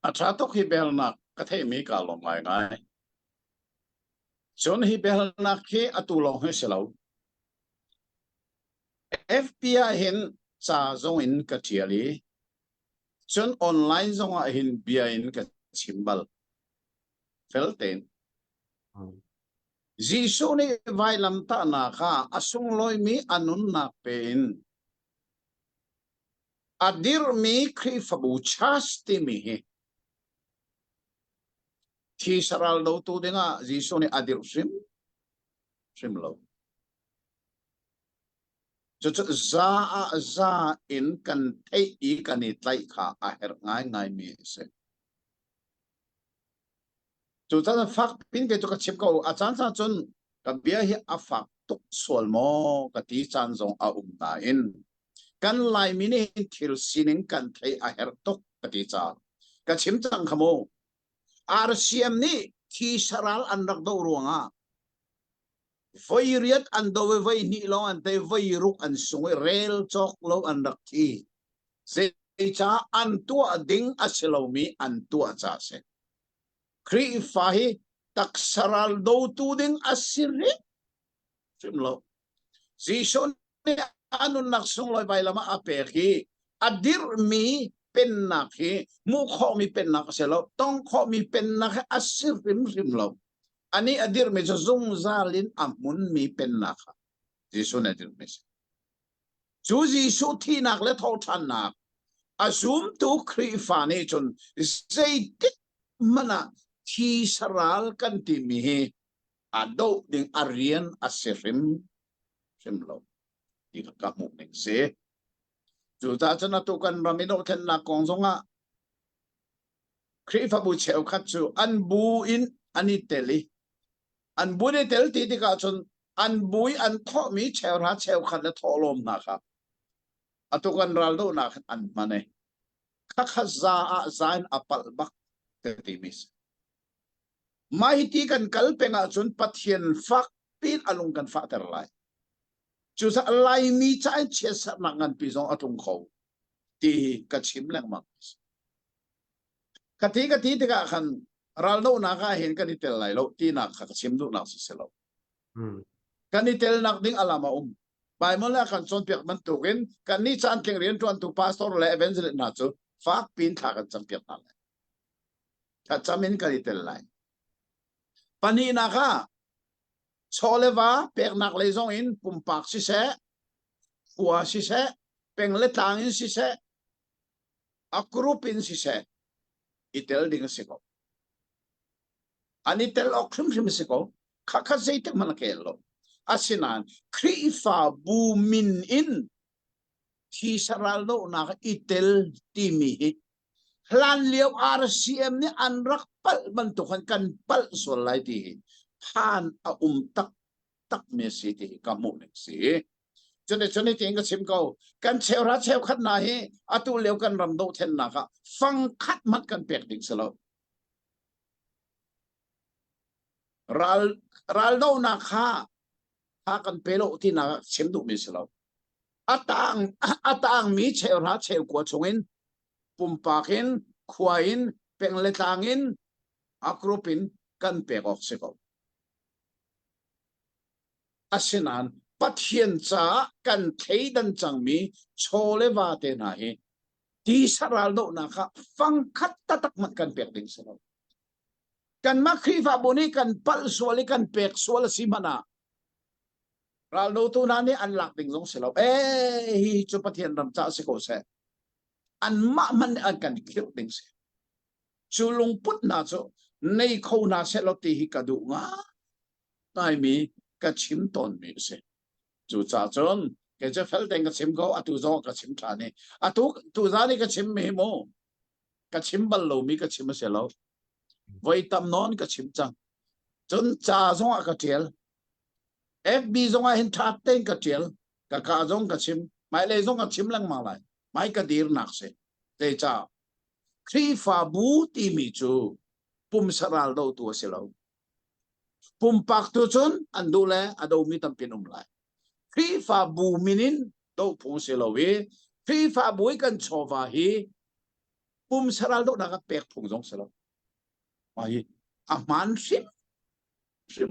อาชาตุฮิเบลนักก็เทมีกาลงไงไงจนฮิเบลนักที่อตุลงให้เสลา FBI เห็นซาจงอินกัเทียลีจนออนไลน์จงเห็นเบียอินกัชิมบัลเฟลเตนจีซูนี่ไวลัมตานาคาอสุงลอยมีอนุนนักเป็นอดีรมีคริฟบูชาสติมีที่สระลตูดิงะจีซูนี่อดีรซิมโลจะจะอินกันเทอีกันนิไลค่ะอาเหรง่ายง่ายมีเสจุดนั้นฟักพินเกจุกชิบก็อาจารย์ท่านจนกับเบียร์อาฟักตุกส่วนโมกับที่จันทร์อาตาอินกันไลมินิทิลสินิงกันไทยอาเหรตุกกับที่จันกับชิมจังขโมRCMนี่ที่สระอันรักดาวรวงอ่ะไฟเรียดอันดาวไฟนี่ลงอันเตไฟรุกอันสงเรลจอกลงอันรักที่เสียจ้าอันตัวดิ่งอัศลมีอันตัวจ้าเสครีฟาฮีตักสระลดูตูดิ่งอัศริซิมโลซีชนเนี่ยอันุนักสงลอยไปละมาอาเปกีอดีรมีเป็นนักฮีมุขมีเป็นนักเสลต้องขมีเป็นนักอัศริมซิมโลอันนี้อดีรมีจะซุงซาลินอามุนมีเป็นนักซีชนอดีรมีจูซีชูที่นักและทอทันนักอาซุมตุครีฟานีจนเซติมันอะที่สระลกันที่มีอาดูดิ่งอาเรียนอัศริมซิมโลที่กับมุกหนึ่งเสจุดอาจารย์ตุกันรามิโนเทนนักกองสงะครีฟาบุเชลคัตซูอันบูอินอันนี้เตลีอันบูนี่เตลที่ที่กาจนอันบุยอันทอมีเชลรัดเชลคันและทอลมนะครับอตุกันรัลโดนักอันมันเองข้าข้าซาอาซายน์อัปลบักเตติมิสมาฮิตีกันกัลเป็งอาจนปัทเทียนฟักปีนอารมณ์กันฟักแต่ไรจุดอะไรมีใจเชื่อสนักงานปีจงอตุงเขาที่กระชิมแรงมากกะทิที่กะขันรัลโดนักเห็นกันนี่เตลไรแล้วที่นักกระชิมดูนักสิเสลกันนี่เตลนักดิ้งอลามาไปเมื่อกันส่วนเปียกมันตุกินกันนี่จันเก่งเรียนจวนตุพาสตอร์และเอเวนซ์เลนัจูฟักปีนขากันจังเปียกนั่นแหละถ้าจำมินกันนี่เตลไรปนีนะคะชอเลวาเปียกนักเลยจงอินปุ่มปากสิเสหัวสิเสเป็นเล็ดทางอินสิเสอักรูปินสิเสอิเตลดิ้งสิโกอันนี้เตลออกซิมสิโกข้าข้าใจเต็มมันเกลโลอาศินันครีฟาบูมินอินที่สระโลนักอิเตลติมีลันเลียวRCMนี่อันรักปัลมันตุกันกันปัลส่วนไรที่ผ่านตักเมสีที่กำมุนสิจนที่เองก็ชิมเขากันเชลรัดเชลขัดนาฮีอตุเลียวกันรำโดเทนนักฟังคัดมัดกันเปียกดิ่งสลบรัลโดนักฮากันเปโลที่นักชิมดูมิสลบอัตางมีเชลรัดเชลกวดชงอินปุ่มปากินขวายินเป็นเลตางินอักรุปินกันเปกออกสิกอาศินันปัทเทียนจ้ากันเทดันจังมีโชเลวาเตนาฮีที่สระโลนะคะฟังคัดตักมันกันเปกดิ่งสลบกันมาครีฟาบุนีกันปัลสวลิกันเปกสวลสิมานาเราโนตุนานี่อันหลักดิ่งสงสลบฮีจุปัทเทียนรำจ้าสิโกเซอันมามันอันกันคิดดิ่งเสจูลงพุทนาโจในเขานาเสลตีฮิกาดูงาไต้มีกระชิมตอนมีเสจูจ่าจนแกจะเฟลเดงกระชิมเขาอตุจอกระชิมทานี่อตุจานี่กระชิมไม่โมกระชิมบัลโลมีกระชิมเสลาไว้ตำนอนกระชิมจังจนจ่าจงกระเทียลFBจงเห็นทัดเต็งกระเทียลกะกาจงกระชิมไม่เลยจงกระชิมลังมาเลยไม่กระดีร์นักเสเตจ้าครีฟาบูตีมิจูปุ่มสระลตัวเสลาปุ่มปักตัวจนอันดูแลอดูมีตั้งเป็นไลครีฟาบูมินินตัวปุ่มเสลาเวครีฟาบุยกันชอวาฮี saral do nakapek phung zong salo ai aman sim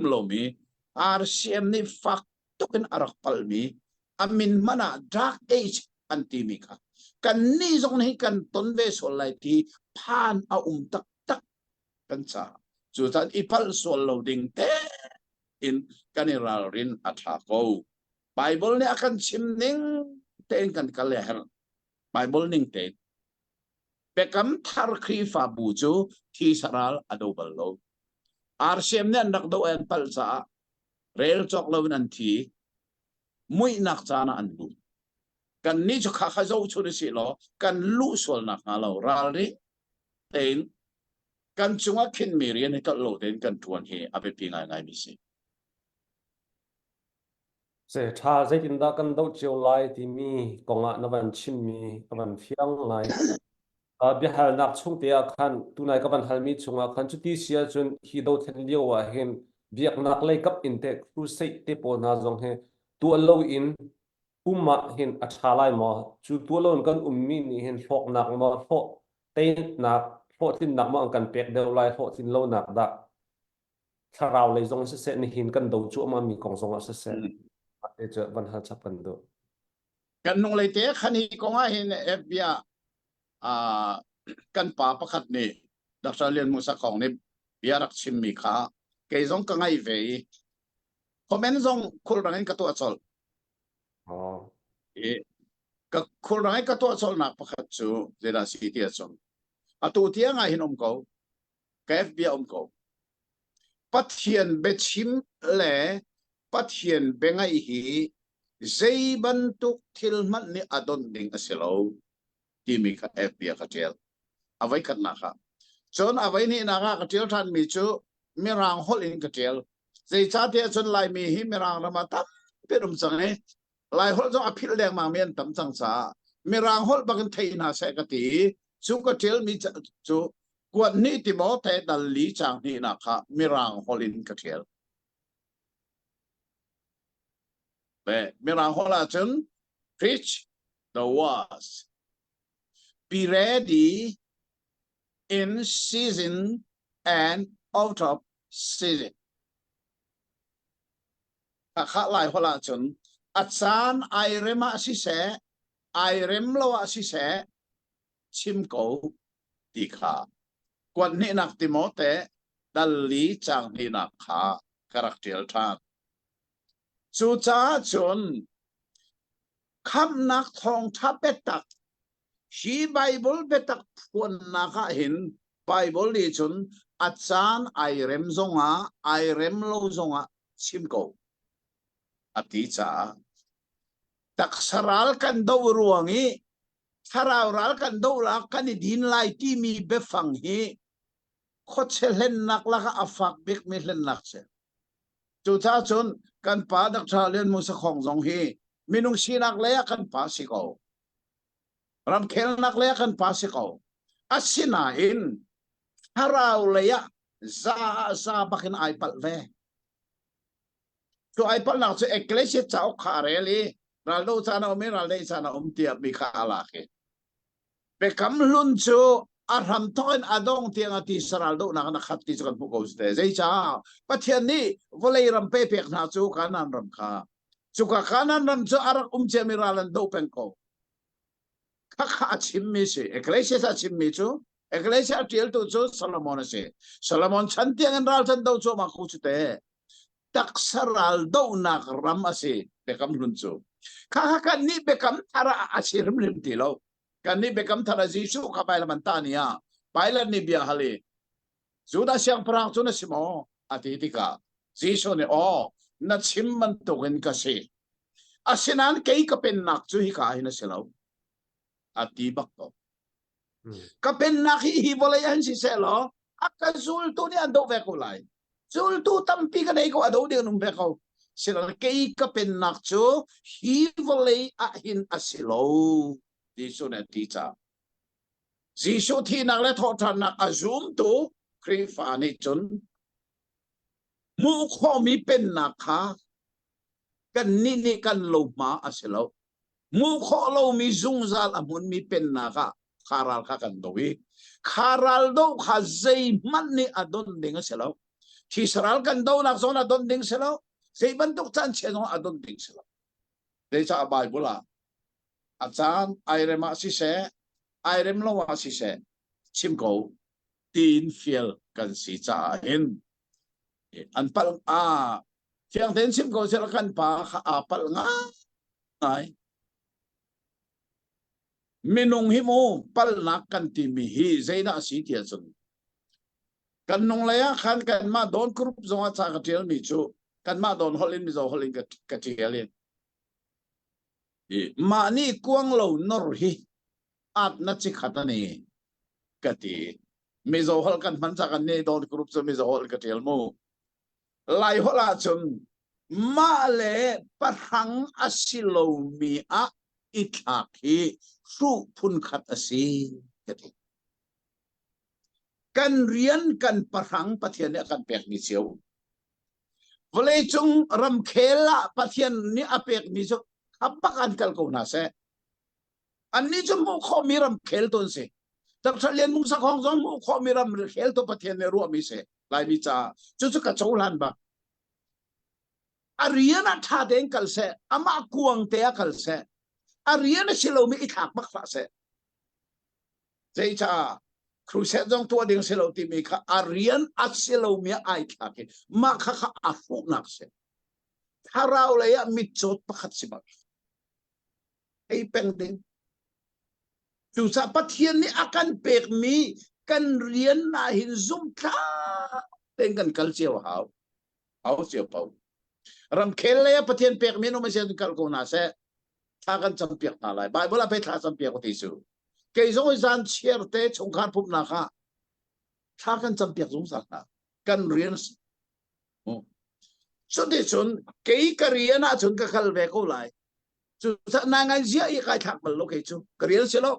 lomi RCM ni fak token arak palmi amin mana dark age antimika kan ni zong ni kan ton ve sol lai ti phan a tak tak kan cha chu tan ipal sol loading te in kaniral rin athako Bible ni akan chimning ten kan kalehel Bible ning te bekam thar khri fa bu chu thi saral adobal lo RCM ni anak do en pal sa rel chok lo nan thi mui nak chana an lu kan ni chu kha kha zo chu ni si lo kan lu sol nak na lo ral ri ten kan chunga khin mi rian he ka lo ten kan tuan he ape pi ngai ngai mi si se tha zai tin da kan do chiu lai ti mi konga na van chim mi ka van fiang lai a bi hal nak chung te a khan tu nai ka van hal mi chunga khan chu ti sia chun hi do then liu wa hen biak nak lai kap in te cru sei te po na zong he tu lo in umma hen a tha lai mo chu tu lo kan ummi ni hen phok nak mo pho te nak pho tin nak mo kan pek de lai pho tin lo nak da tharau lai zong se se ni hin kan do chu ma mi kong zong a se se e che van hal chapan do kan nong lai te khani ko nga hin FBA kan pa pakhat ni Dr. Lian Musa Kong ni biarak chim mi kha ke zong ka ngai ve comment zong khul rangin ka to achol e ka khul rangai ka to achol nak pakhat chu zera si ti achol atu tia nga hinom ko ka FBA ko pathian bechim le pathian bengai hi zeiban tuk thilman ni adon ding aselo timi ka FBA ka tel avai kan na kha chon avai ni na ka tel than mi chu mirang hol in ka tel zei cha te chon lai mi hi mirang rama tam perum change lai hol zo aphil deng ma mian tam chang cha mirang hol bagan thei na se ka ti chu ka tel mi chu kwat ni ti mo te dal li chang ni na kha mirang hol in ka tel mirang hol a chon preach the words be ready in season and out of season. Kakak lai hola chun atsan airema si se airem lo si se chim ko di kha kwan ni nak timote dali chang ni nak kha karakter than chu cha chun kham nak thong tha petak hi Bible betak phun na ka hin Bible li chun atsan airem zonga airem lo zonga chim ko ati cha taksaral kan do ruangi tharawral kan do la kan din lai ti mi befang hi khochelen nak la ka afak bek mi len nak che chu cha chun kan pa dak thalen musa khong zong hi minung sinak le kan pa si ko ram khel nak le kan pa si ko asina in haraw le ya za bakin ai pal ve so ai pal nak so eklesia chao khareli raldo chana omi ralde chana tia mi khala ke be kam lun chu arham thoin adong tiang ati saraldo na na khatti chu kan pu ko ste zai cha pathian ni volei ram pe pek na chu kanan ram kha chu ka kanan ram chu arak che mi ralan do pen ko kha chim mi se eklesia sa chim mi chu eklesia tiel tu chu Solomon se Solomon chan tiang an ral chan do chu ma khu chu te taksaral do nak ram ase bekam luncho kha kan ni bekam thara asirim lim tilo kan ni bekam thara jisu ka baila mantania baila ni bia hali juda siang prang chu na simo atitika jisu ne o na chimman to gen ka se asinan kei ka pen nak chu hi ka hina selo atibak to ka pen nak hi bolayan si selo akazul to ni ando ve ko lai zul tu tampi ka nei ko ado de num be ko sila kei ka pen nak chu hi volei a hin asilo jisu na tita jisu thi nak le tho than nak azum tu kri fa ni chun mu kho mi pen nak kha kan ni kan lo ma asilo mu kho lo mi zung zal amun mi pen nak kha kharal kha kan dowi kharal do kha zai man ni adon ding selo thi saral kan do nak zon adon ding selo zai ban tuk chan che no adon ding selo de cha bible la achan airema si se airem lo wa si se chim ko tin fiel kan si cha hin an pal a chiang ten chim ko sel kan pa kha apal nga ai minung hi mo pal nak kan ti mi hi zaina si tia chung kan nong la ya khan kan ma don group zonga cha ka tel mi chu kan ma don holin mi zo holin ka tialin ma ni kuang lo nor hi at na chi khata ni ka ti mi zo hol kan man cha kan ne don group so mi zo hol ka tel mo lai hola chung ma le parhang asilo mi a ithaki su phun khat asi kan rian kan parhang pathian ne kan pek ni cheu vole chung ram khela pathian ni apek ni chu apakan kal ko na se anni chu mo kho mi ram khel ton se tak thalian mung sa khong jong mo kho mi ram khel to pathian ne ru mi se lai mi cha chu ka chaulan ba ariana tha deng kal se ama kuang te kal se ariana silo mi ithak mak fa se zai cha cruset jong tua ding silo ti mi kha arian asilo mi ai thak ma kha kha afu nak se tharau le ya mi chot pakhat si ba ei peng ding tu sa pathian ni akan pek mi kan rian na hin zum tha teng kan kal chiao hau chiao pau ram khel le pathian pek mi no ma se kal ko na se tha kan cham pek na lai bible a pe tha cham pek ko ti su ke zong zan chier te chung khan pup na kha tha kan cham pek zung sa na kan rian so de chun ke karian a chun ka khal ve ko lai chu sa na ngai zia i kai thak mal lo ke chu karian se lo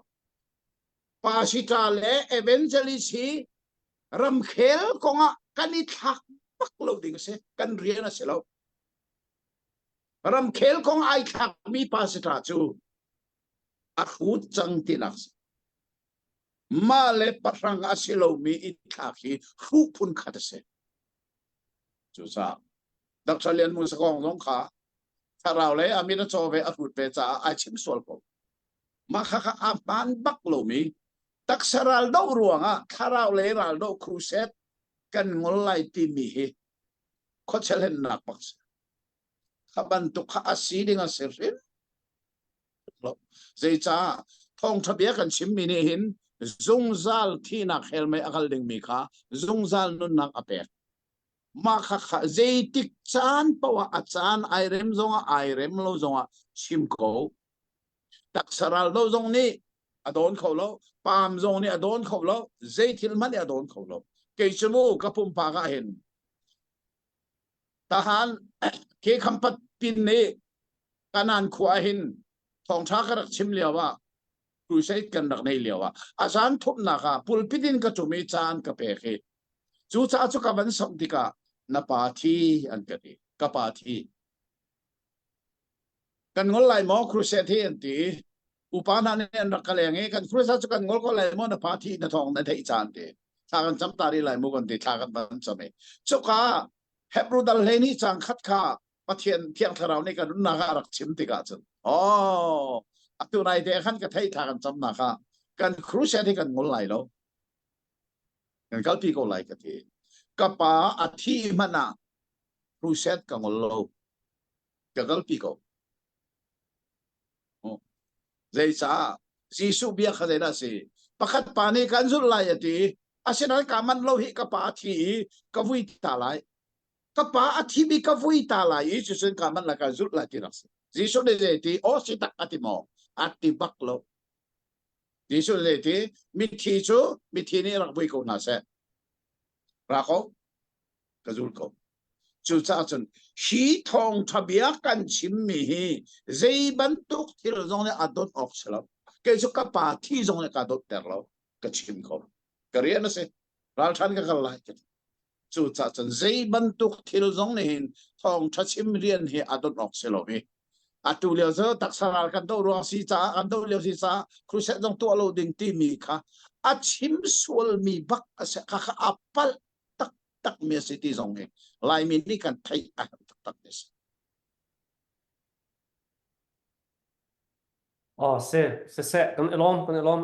pasita le evangelist hi ram khel ko nga kan i thak pak lo ding se kan rian a se lo ram khel kong ai thak mi pasita chu a khut chang tinak ma le parang asilo mi i thak hi khu phun khat se chu sa dak chalian mu sa kong long kha tharau le amina chove a khut pe cha a chim sol ko ma kha kha a ban bak lo mi tak saral do ruanga tharau le ral do cruset kan ngol lai ti mi hi kho chalen nak pak khaban tu kha asi ding a serin lo zai cha thong thabia kan chim mi ni hin zungzal thi na khel me akal ding mi kha zungzal nun nak apek ma kha kha zai tik chan pawa achan airem zonga airem lo zonga chim ko tak saral do zong ni adon kho lo pam zong ni adon kho lo zai thil man adon kho lo ke chumu kapum pa ga hin tahan ke khampat pin ne kanan khwa hin thong tha ka rak chim lewa crusade kan rak nei lewa asan thup na ka pulpitin ka chumi chan ka pe khe chu cha chu ka ban som dika na pa thi an ka ti ka pa thi kan ngol lai mo crusade thi an ti upana ne an rak ka le nge kan crusade chu kan ngol ko lai mo na pa thi na thong na thei chan te tha kan cham ta ri lai mo kan ti tha kan ban chame chu ka hebru dal le ni chang khat kha pathian thiang tharau ni kan na ga rak chim ti ka chun tu nai te khan ka thei tha kan cham na kha kan crusade thi kan ngol lai lo kan kal pi ko lai ka ti ka pa athi mana crusade ka ngol lo ka kal pi ko zai sa jisu bia kha na se pakhat pa ni kan zul lai ati asinal ka man lo hi ka pa thi ka vui ta lai ka pa athi bi ka vui ta lai jisu sen ka man la ka zul la ti ras jisu de ti o si tak ati mo ati bak lo jisu de ti mi thi chu mi thi ni rak vui ko na se ra ko ka zul ko chu cha chun hi thong thabia kan chim mi hi zai ban tuk thil zong ne adot of chlo ke chu ka pa thi zong ne ka dot ter lo ka chim ko kariya na se ral than ka kal lai chu cha chun zai ban tuk thil zong ne hin thong tha chim rian hi adot of chlo hi atu leo zo tak saral kan do ro si cha an do leo si cha cruset jong to lo ding ti mi kha achim sual mi bak asa kaka apal tak tak mi city zong he lai mi ni kan thai a tak tak des se kan elom